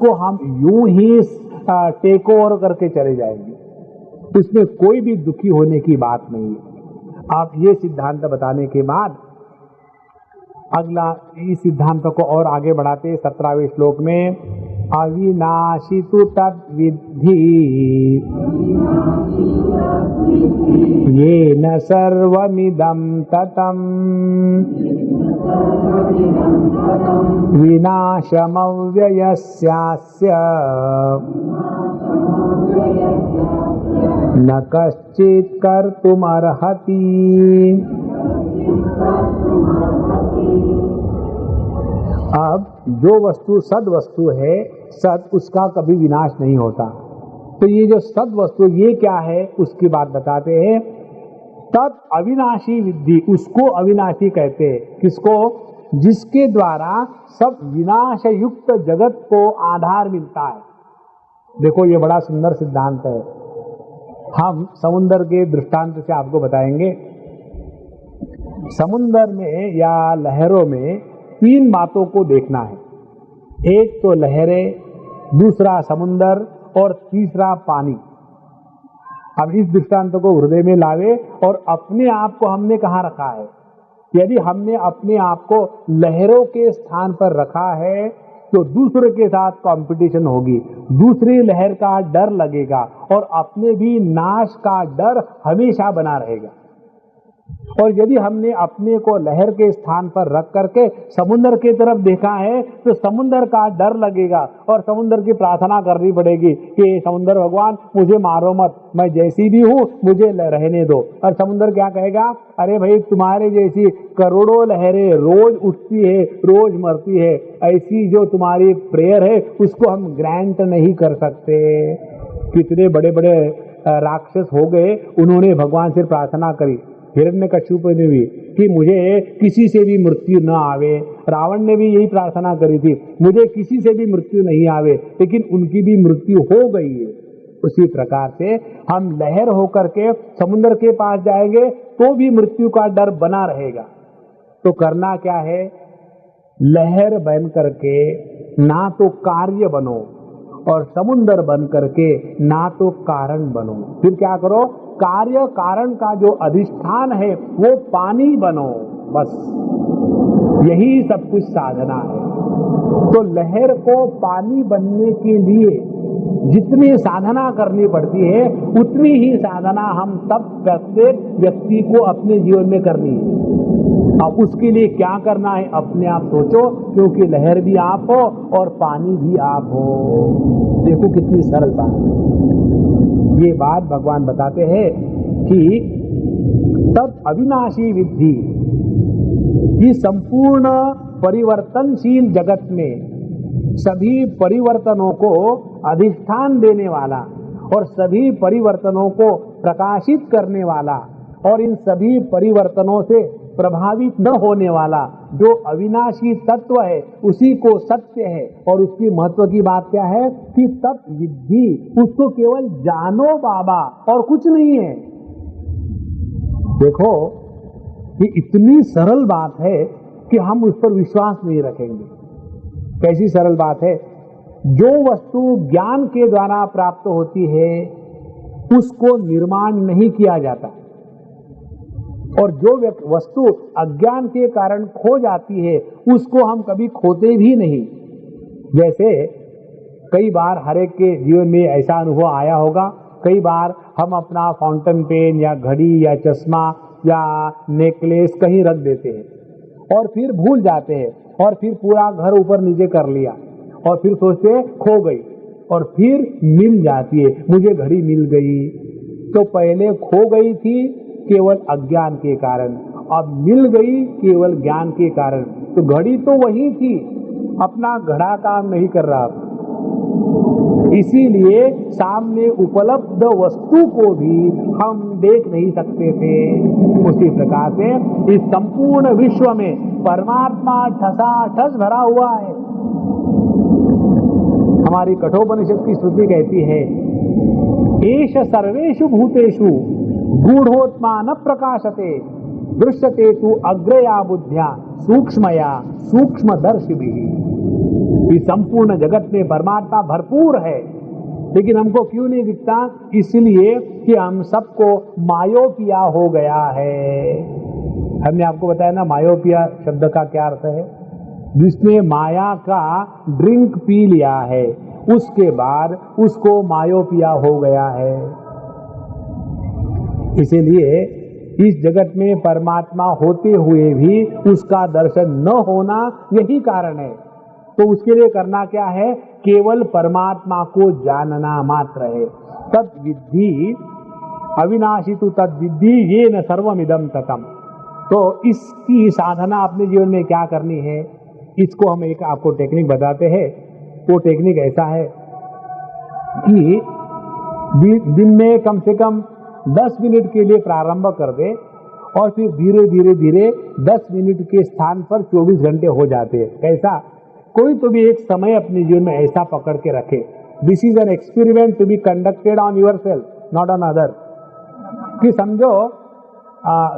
उसको हम यूं ही टेक ओवर करके चले जाएंगे, उसमें कोई भी दुखी होने की बात नहीं है। आप ये सिद्धांत बताने के बाद अगला इस सिद्धांत को और आगे बढ़ाते 17वें श्लोक में, अविनाशी तु तद्विद्धि येन सर्वमिदं ततं विनाशमव्ययस्यास्य न कश्चित् कर्तुमर्हति। अब जो वस्तु सद वस्तु है, सद उसका कभी विनाश नहीं होता। तो ये जो सद वस्तु ये क्या है उसकी बात बताते हैं। तद अविनाशी विद्धि, उसको अविनाशी कहते हैं। किसको? जिसके द्वारा सब विनाश युक्त जगत को आधार मिलता है। देखो ये बड़ा सुंदर सिद्धांत है। हम समुद्र के दृष्टांत से आपको बताएंगे। समुद्र में या लहरों में तीन बातों को देखना है। एक तो लहरें, दूसरा समुद्र और तीसरा पानी। अब इस दृष्टांत को हृदय में लावे और अपने आप को हमने कहाँ रखा है। यदि हमने अपने आप को लहरों के स्थान पर रखा है तो दूसरे के साथ कंपटीशन होगी, दूसरी लहर का डर लगेगा और अपने भी नाश का डर हमेशा बना रहेगा। और यदि हमने अपने को लहर के स्थान पर रख करके समुद्र की तरफ देखा है तो समुद्र का डर लगेगा और समुद्र की प्रार्थना करनी पड़ेगी कि समुद्र भगवान मुझे मारो मत, मैं जैसी भी हूँ मुझे रहने दो। और समुद्र क्या कहेगा? अरे भाई तुम्हारे जैसी करोड़ों लहरें रोज उठती है, रोज मरती है, ऐसी जो तुम्हारी प्रेयर है उसको हम ग्रांट नहीं कर सकते। कितने बड़े बड़े राक्षस हो गए, उन्होंने भगवान से प्रार्थना करी। हिरण्यकश्यप ने भी कि मुझे किसी से भी मृत्यु न आवे। रावण ने भी यही प्रार्थना करी थी, मुझे किसी से भी मृत्यु नहीं आवे, लेकिन उनकी भी मृत्यु हो गई है। उसी प्रकार से हम लहर होकर के समुद्र के पास जाएंगे तो भी मृत्यु का डर बना रहेगा। तो करना क्या है? लहर बन करके ना तो कार्य बनो और समुद्र बन करके ना तो कारण बनो। फिर क्या करो? कार्य कारण का जो अधिष्ठान है वो पानी बनो। बस यही सब कुछ साधना है। तो लहर को पानी बनने के लिए जितनी साधना करनी पड़ती है उतनी ही साधना हम सब प्रत्येक व्यक्ति को अपने जीवन में करनी है। अब उसके लिए क्या करना है अपने आप सोचो, क्योंकि लहर भी आप हो और पानी भी आप हो। देखो कितनी सरल बात है। ये बात भगवान बताते हैं कि तब अविनाशी विद्धि, ये संपूर्ण परिवर्तनशील जगत में सभी परिवर्तनों को अधिष्ठान देने वाला और सभी परिवर्तनों को प्रकाशित करने वाला और इन सभी परिवर्तनों से प्रभावित न होने वाला जो अविनाशी तत्व है उसी को सत्य है। और उसकी महत्व की बात क्या है कि तत् विद्धि, उसको केवल जानो बाबा और कुछ नहीं है। देखो ये इतनी सरल बात है कि हम उस पर विश्वास नहीं रखेंगे। कैसी सरल बात है? जो वस्तु ज्ञान के द्वारा प्राप्त होती है उसको निर्माण नहीं किया जाता और जो वस्तु अज्ञान के कारण खो जाती है उसको हम कभी खोते भी नहीं। जैसे कई बार हर एक के जीवन में ऐसा अनुभव आया होगा, कई बार हम अपना फाउंटेन पेन या घड़ी या चश्मा या नेकलेस कहीं रख देते हैं और फिर भूल जाते हैं और फिर पूरा घर ऊपर नीचे कर लिया और फिर सोचते हैं खो गई और फिर मिल जाती है, मुझे घड़ी मिल गई। तो पहले खो गई थी केवल अज्ञान के कारण, अब मिल गई केवल ज्ञान के कारण। तो घड़ी तो वही थी, अपना घड़ा काम नहीं कर रहा। इसीलिए सामने उपलब्ध वस्तु को भी हम देख नहीं सकते थे। उसी प्रकार से इस संपूर्ण विश्व में परमात्मा ठसाठस भरा हुआ है। हमारी कठोपनिषद की श्रुति कहती है, एष सर्वेषु भूतेषु गूढ़ोत्मा न प्रकाशते दृश्यते तु अग्रया बुद्ध्या सूक्ष्मया सूक्ष्मदर्शिभिः। इस संपूर्ण जगत में परमात्मा भरपूर है, लेकिन हमको क्यों नहीं दिखता? इसलिए कि हम सबको मायोपिया हो गया है। हमने आपको बताया ना मायोपिया शब्द का क्या अर्थ है। जिसने माया का ड्रिंक पी लिया है उसके बाद उसको मायोपिया हो गया है। इसीलिए इस जगत में परमात्मा होते हुए भी उसका दर्शन न होना यही कारण है। तो उसके लिए करना क्या है? केवल परमात्मा को जानना मात्र है। तद विद्धि अविनाशी तु तद विद्धि ये न सर्वमिदं ततम। तो इसकी साधना अपने जीवन में क्या करनी है, इसको हम एक आपको टेक्निक बताते हैं। वो टेक्निक ऐसा है कि दिन में कम से कम 10 मिनट के लिए प्रारंभ कर दे और फिर धीरे धीरे धीरे 10 मिनट के स्थान पर 24 घंटे हो जाते हैं। कैसा? कोई तो भी एक समय अपने जीवन में ऐसा पकड़ के रखे। This is an experiment to be conducted on yourself, not on other. कि समझो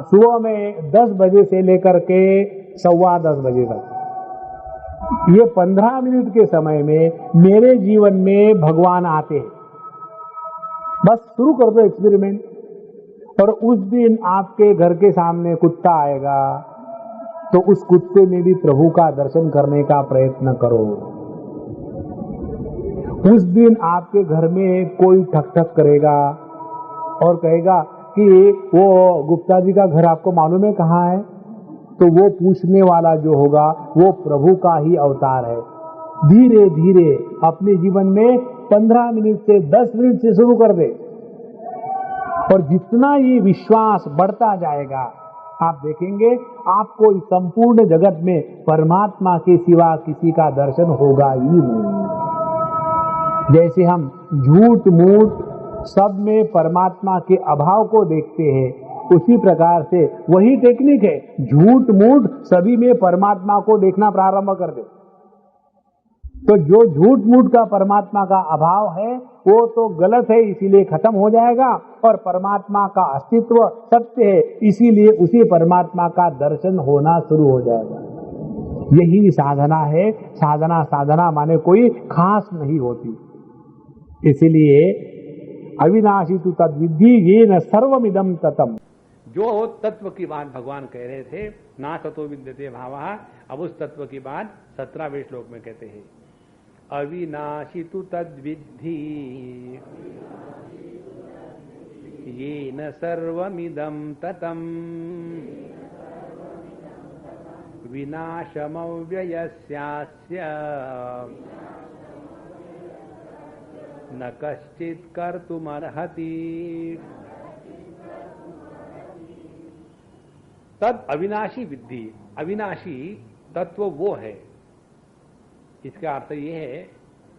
सुबह में 10 बजे से लेकर के 10:15 बजे तक, ये 15 मिनट के समय में मेरे जीवन में भगवान आते हैं। बस शुरू कर दो एक्सपेरिमेंट। और उस दिन आपके घर के सामने कुत्ता आएगा तो उस कुत्ते में भी प्रभु का दर्शन करने का प्रयत्न करो। उस दिन आपके घर में कोई ठक ठक करेगा और कहेगा कि वो गुप्ता जी का घर आपको मालूम है कहाँ है? तो वो पूछने वाला जो होगा वो प्रभु का ही अवतार है। धीरे धीरे अपने जीवन में 15 मिनट से 10 मिनट से शुरू कर दे और जितना ये विश्वास बढ़ता जाएगा आप देखेंगे आपको इस संपूर्ण जगत में परमात्मा के सिवा किसी का दर्शन होगा ही नहीं। जैसे हम झूठ मूठ सब में परमात्मा के अभाव को देखते हैं, उसी प्रकार से वही टेक्निक है, झूठ मूठ सभी में परमात्मा को देखना प्रारंभ कर दे। तो जो झूठ मूठ का परमात्मा का अभाव है वो तो गलत है, इसीलिए खत्म हो जाएगा। और परमात्मा का अस्तित्व सत्य है, इसीलिए उसी परमात्मा का दर्शन होना शुरू हो जाएगा। यही साधना है। साधना साधना माने कोई खास नहीं होती। इसीलिए अविनाशी तु तद विद्धि ये न सर्वमिदं ततम। जो तत्व की बात भगवान कह रहे थे, ना ततो विद्यते भावः, अब उस तत्व की बात 17वें श्लोक में कहते हैं। अविनाशी तु तद्विद्धि येन सर्वमिदं ततम् विनाशमव्ययस्यास्य न कश्चित् कर्तुमर्हति। तद अविनाशी विद्धि, अविनाशी तत्व वो है। इसका अर्थ ये है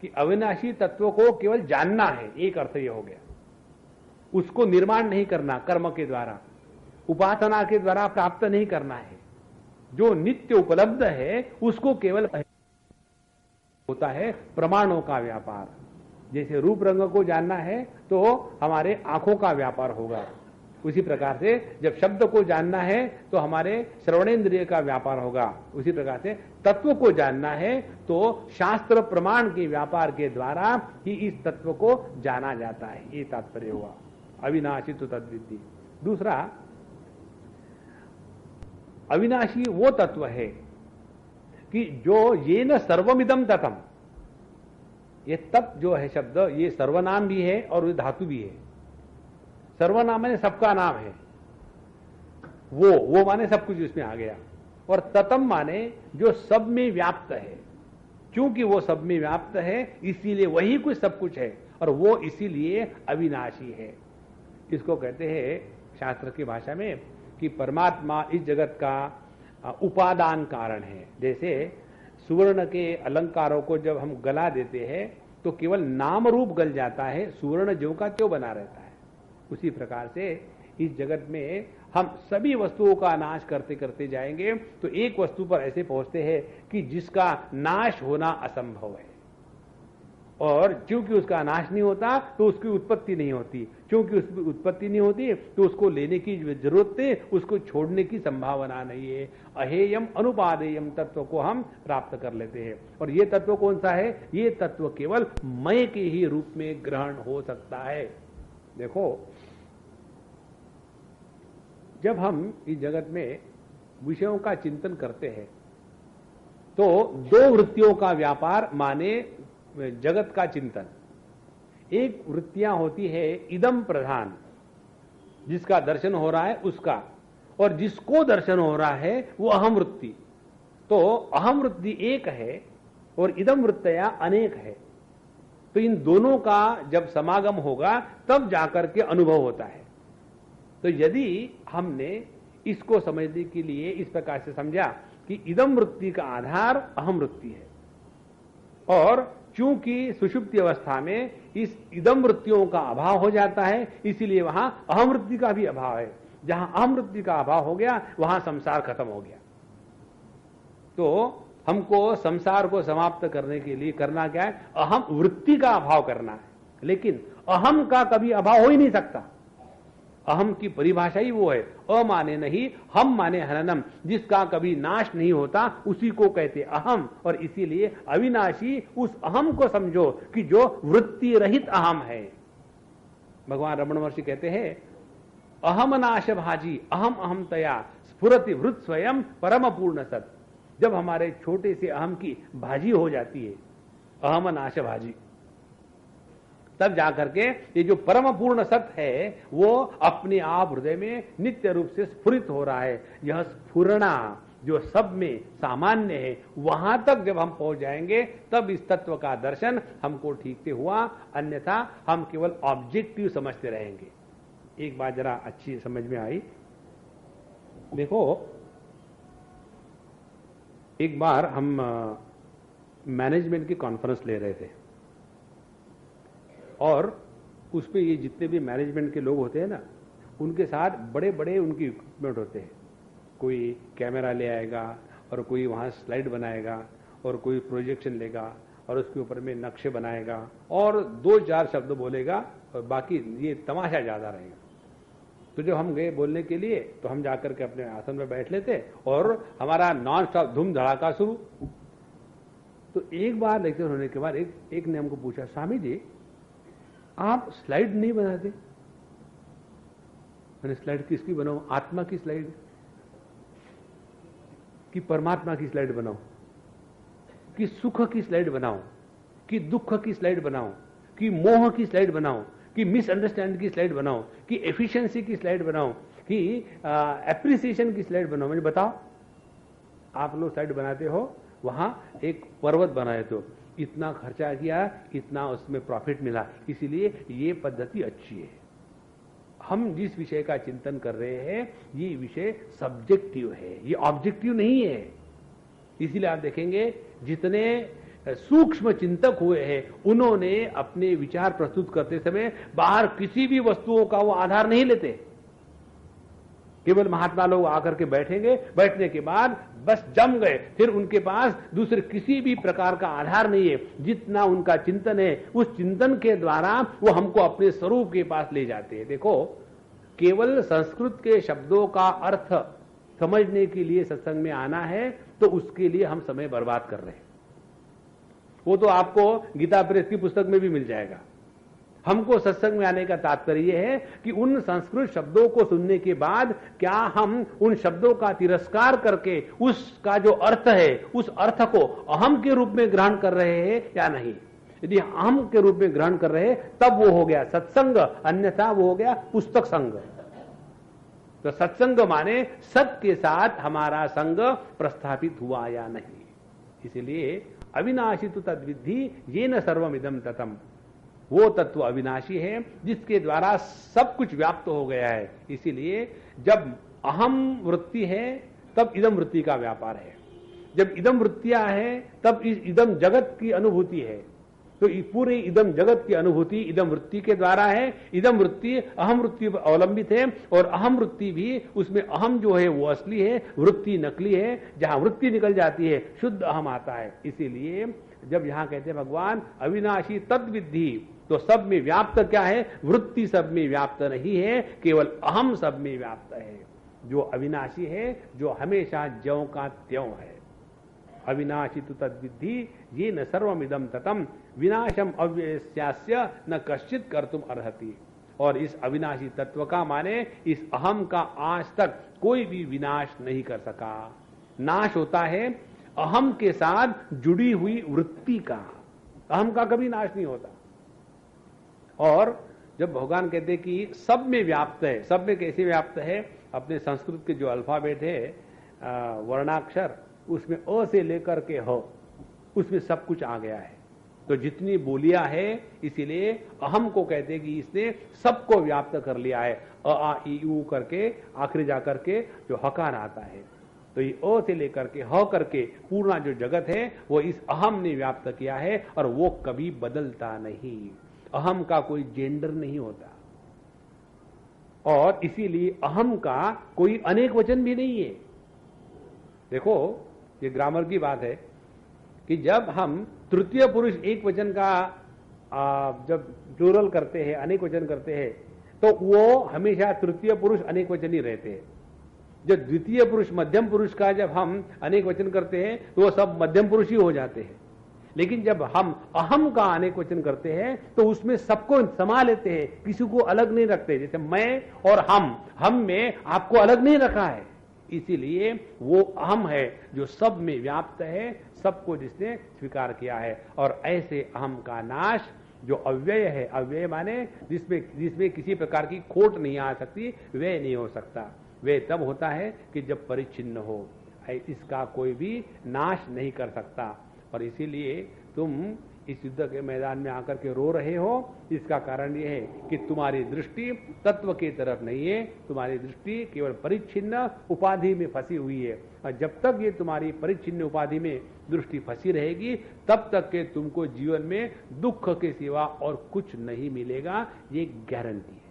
कि अविनाशी तत्व को केवल जानना है, एक अर्थ ये हो गया। उसको निर्माण नहीं करना कर्म के द्वारा, उपासना के द्वारा प्राप्त नहीं करना है। जो नित्य उपलब्ध है उसको केवल होता है प्रमाणों का व्यापार। जैसे रूप रंग को जानना है तो हमारे आंखों का व्यापार होगा, उसी प्रकार से जब शब्द को जानना है तो हमारे श्रवणेन्द्रिय का व्यापार होगा। उसी प्रकार से तत्व को जानना है तो शास्त्र प्रमाण के व्यापार के द्वारा ही इस तत्व को जाना जाता है। ये तात्पर्य हुआ अविनाशी तो तद्विद्धि। दूसरा, अविनाशी वो तत्व है कि जो ये न सर्वमिदं ततम, ये तप जो है शब्द, ये सर्वनाम भी है और ये धातु भी है। सर्वनाम माने सबका नाम है, वो माने सब कुछ इसमें आ गया। और ततम माने जो सब में व्याप्त है। क्योंकि वो सब में व्याप्त है इसीलिए वही कुछ सब कुछ है और वो इसीलिए अविनाशी है। इसको कहते हैं शास्त्र की भाषा में कि परमात्मा इस जगत का उपादान कारण है। जैसे सुवर्ण के अलंकारों को जब हम गला देते हैं तो केवल नाम रूप गल जाता है, सुवर्ण ज्यों का त्यों बना रहता है। उसी प्रकार से इस जगत में हम सभी वस्तुओं का नाश करते करते जाएंगे तो एक वस्तु पर ऐसे पहुंचते हैं कि जिसका नाश होना असंभव है। और क्योंकि उसका नाश नहीं होता तो उसकी उत्पत्ति नहीं होती, क्योंकि उसकी उत्पत्ति नहीं होती तो उसको लेने की जरूरत है, उसको छोड़ने की संभावना नहीं है। अहेयम अनुपादेयम तत्व को हम प्राप्त कर लेते हैं। और ये तत्व कौन सा है? ये तत्व केवल मय के ही रूप में ग्रहण हो सकता है। देखो, जब हम इस जगत में विषयों का चिंतन करते हैं तो दो वृत्तियों का व्यापार माने जगत का चिंतन। एक वृत्तियां होती है इदम प्रधान, जिसका दर्शन हो रहा है उसका, और जिसको दर्शन हो रहा है वो अहम वृत्ति। तो अहम वृत्ति एक है और इदम वृत्तियां अनेक है। तो इन दोनों का जब समागम होगा तब जाकर के अनुभव होता है। तो यदि हमने इसको समझने के लिए इस प्रकार से समझा कि इदम वृत्ति का आधार अहम वृत्ति है, और चूंकि सुषुप्ति अवस्था में इस इदम वृत्तियों का अभाव हो जाता है, इसीलिए वहां अहम वृत्ति का भी अभाव है। जहां अहम वृत्ति का अभाव हो गया वहां संसार खत्म हो गया। तो हमको संसार को समाप्त करने के लिए करना क्या है? अहम वृत्ति का अभाव करना है। लेकिन अहम का कभी अभाव हो ही नहीं सकता। अहम की परिभाषा ही वो है, अ माने नहीं, हम माने हननम, जिसका कभी नाश नहीं होता उसी को कहते अहम। और इसीलिए अविनाशी उस अहम को समझो कि जो वृत्ति रहित अहम है। भगवान रमण महर्षि कहते हैं, अहम नाश भाजी अहम अहम तया स्फुरति वृत स्वयं परम पूर्ण सत। जब हमारे छोटे से अहम की भाजी हो जाती है, अहम नाश भाजी, तब जाकर के ये जो परम पूर्ण सत्य है वो अपने आप हृदय में नित्य रूप से स्फुरित हो रहा है। यह स्फुरना जो सब में सामान्य है, वहां तक जब हम पहुंच जाएंगे तब इस तत्व का दर्शन हमको ठीक से हुआ, अन्यथा हम केवल ऑब्जेक्टिव समझते रहेंगे। एक बात जरा अच्छी समझ में आई। देखो, एक बार हम मैनेजमेंट की कॉन्फ्रेंस ले रहे थे और उस पे ये जितने भी मैनेजमेंट के लोग होते हैं ना, उनके साथ बड़े बड़े उनके इक्विपमेंट होते हैं। कोई कैमरा ले आएगा और कोई वहाँ स्लाइड बनाएगा और कोई प्रोजेक्शन लेगा और उसके ऊपर में नक्शे बनाएगा और 2-4 शब्द बोलेगा और बाकी ये तमाशा ज़्यादा रहेगा। तो जब हम गए बोलने के लिए तो हम जाकर के अपने आसन में बैठ लेते और हमारा नॉन स्टॉप धूम धड़ाका शुरू। तो एक बार लेक्चर होने के बाद एक ने हमको पूछा, स्वामी जी आप स्लाइड नहीं बनाते? मैंने स्लाइड किसकी बनाऊं? आत्मा की स्लाइड कि परमात्मा की स्लाइड बनाऊं, कि सुख की स्लाइड बनाऊं, कि दुख की स्लाइड बनाऊं, कि मोह की स्लाइड बनाऊं, कि मिसअंडरस्टैंड की स्लाइड बनाऊं, कि एफिशिएंसी की स्लाइड बनाऊं, कि एप्रिसिएशन की स्लाइड बनाऊं? मुझे बताओ, आप लोग स्लाइड बनाते हो, वहां एक पर्वत बनाए तो इतना खर्चा किया, इतना उसमें प्रॉफिट मिला, इसीलिए ये पद्धति अच्छी है। हम जिस विषय का चिंतन कर रहे हैं ये विषय सब्जेक्टिव है, ये ऑब्जेक्टिव नहीं है। इसीलिए आप देखेंगे जितने सूक्ष्म चिंतक हुए हैं उन्होंने अपने विचार प्रस्तुत करते समय बाहर किसी भी वस्तुओं का वो आधार नहीं लेते। केवल महात्मा लोग आकर के बैठेंगे, बैठने के बाद बस जम गए, फिर उनके पास दूसरे किसी भी प्रकार का आधार नहीं है। जितना उनका चिंतन है उस चिंतन के द्वारा वो हमको अपने स्वरूप के पास ले जाते हैं। देखो, केवल संस्कृत के शब्दों का अर्थ समझने के लिए सत्संग में आना है तो उसके लिए हम समय बर्बाद कर रहे हैं। वो तो आपको गीता प्रेस की पुस्तक में भी मिल जाएगा। हमको सत्संग में आने का तात्पर्य है कि उन संस्कृत शब्दों को सुनने के बाद क्या हम उन शब्दों का तिरस्कार करके उसका जो अर्थ है उस अर्थ को अहम के रूप में ग्रहण कर रहे हैं या नहीं। यदि अहम के रूप में ग्रहण कर रहे हैं तब वो हो गया सत्संग, अन्यथा वो हो गया पुस्तक संग। तो सत्संग माने सत्य के साथ हमारा संग प्रस्थापित हुआ या नहीं। इसलिए अविनाशी तो तद्विद्धि येन सर्वमिदं ततम, वो तत्व अविनाशी है जिसके द्वारा सब कुछ व्याप्त हो गया है। इसीलिए जब अहम वृत्ति है तब इदम वृत्ति का व्यापार है, जब इदम वृत्तियां है तब इस इदम जगत की अनुभूति है। तो पूरे इदम जगत की अनुभूति इदम वृत्ति के द्वारा है। इदम वृत्ति अहम वृत्ति पर अवलंबित है और अहम वृत्ति भी, उसमें अहम जो है वो असली है, वृत्ति नकली है। जहां वृत्ति निकल जाती है शुद्ध अहम आता है। इसीलिए जब यहां कहते हैं भगवान अविनाशी तद्विद्धि, तो सब में व्याप्त क्या है? वृत्ति सब में व्याप्त नहीं है, केवल अहम सब में व्याप्त है, जो अविनाशी है, जो हमेशा ज्यों का त्यों है। अविनाशी तु तद्विद्धि ये न सर्वमिदम ततम विनाशम अव्यस्यास्य न कश्चित कर्तुम अर्हति। और इस अविनाशी तत्व का माने इस अहम का आज तक कोई भी विनाश नहीं कर सका। नाश होता है अहम के साथ जुड़ी हुई वृत्ति का, अहम का कभी नाश नहीं होता। और जब भगवान कहते कि सब में व्याप्त है, सब में कैसे व्याप्त है? अपने संस्कृत के जो अल्फाबेट है वर्णाक्षर, उसमें अ से लेकर के ह, उसमें सब कुछ आ गया है। तो जितनी बोलियां है, इसीलिए अहम को कहते हैं कि इसने सबको व्याप्त कर लिया है। अ आ ई उ करके आखिर जाकर के जो हकार आता है, तो ये अ से लेकर के ह करके पूरा जो जगत है वो इस अहम ने व्याप्त किया है और वो कभी बदलता नहीं। अहम का कोई जेंडर नहीं होता और इसीलिए अहम का कोई अनेक वचन भी नहीं है। देखो, ये ग्रामर की बात है कि जब हम तृतीय पुरुष एक वचन का जब प्लूरल करते हैं, अनेक वचन करते हैं, तो वो हमेशा तृतीय पुरुष अनेक वचन ही रहते हैं। जब द्वितीय पुरुष मध्यम पुरुष का जब हम अनेक वचन करते हैं तो वो सब मध्यम पुरुष ही हो जाते हैं। लेकिन जब हम अहम का अनेक वचन करते हैं तो उसमें सबको समा लेते हैं, किसी को अलग नहीं रखते। जैसे मैं और हम में आपको अलग नहीं रखा है। इसीलिए वो अहम है जो सब में व्याप्त है, सबको जिसने स्वीकार किया है। और ऐसे अहम का नाश जो अव्यय है, अव्यय माने जिसमें किसी प्रकार की खोट नहीं आ सकती, व्यय नहीं हो सकता। व्यय तब होता है कि जब परिच्छिन्न हो, इसका कोई भी नाश नहीं कर सकता। और इसीलिए तुम इस युद्ध के मैदान में आकर के रो रहे हो, इसका कारण यह है कि तुम्हारी दृष्टि तत्व की तरफ नहीं है, तुम्हारी दृष्टि केवल परिच्छिन्न उपाधि में फंसी हुई है। और जब तक ये तुम्हारी परिच्छिन्न उपाधि में दृष्टि फंसी रहेगी, तब तक के तुमको जीवन में दुख के सिवा और कुछ नहीं मिलेगा, ये गारंटी है।